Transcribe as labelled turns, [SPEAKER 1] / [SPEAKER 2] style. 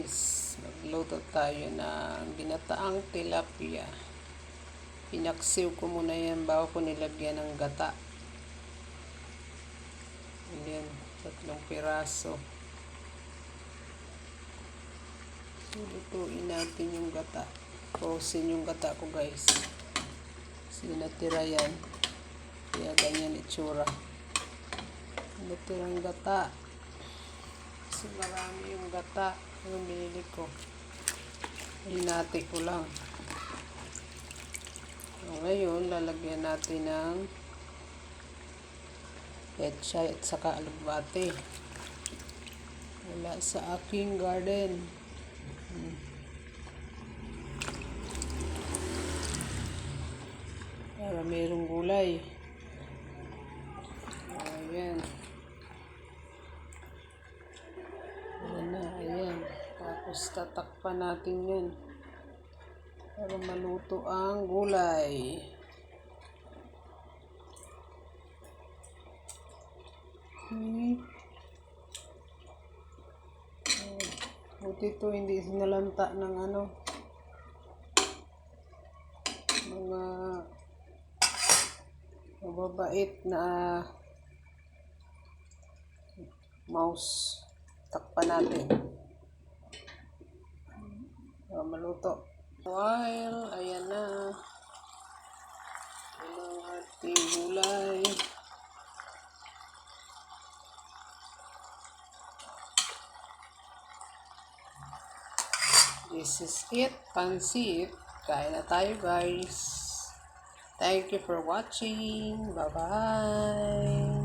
[SPEAKER 1] guys, magluto tayo ng ginataang tilapia. Pinaksiw ko muna yan bago ko nilagyan ng gata. Ayan, 3 piraso. Lutuin natin yung gata. Frozen yung gata ko guys. Kasi natira yan. Kaya ganyan itsura. Natirang gata. Kasi marami yung gata. Yung binili ko. Hinati ko lang. Ngayon, lalagyan natin ng pechay at saka alugbate. Wala sa aking garden. Para mayroong gulay. Ayan. Ayan na, ayan. Tapos tatakpan natin yan. Para maluto ang gulay. Buti ito hindi sinalanta ng mga mababait na mouse. Takpan natin. Para maluto. While, ayan na. Ayan ang ating gulay. This is it, pansit. Kain na tayo guys. Thank you for watching. Bye-bye.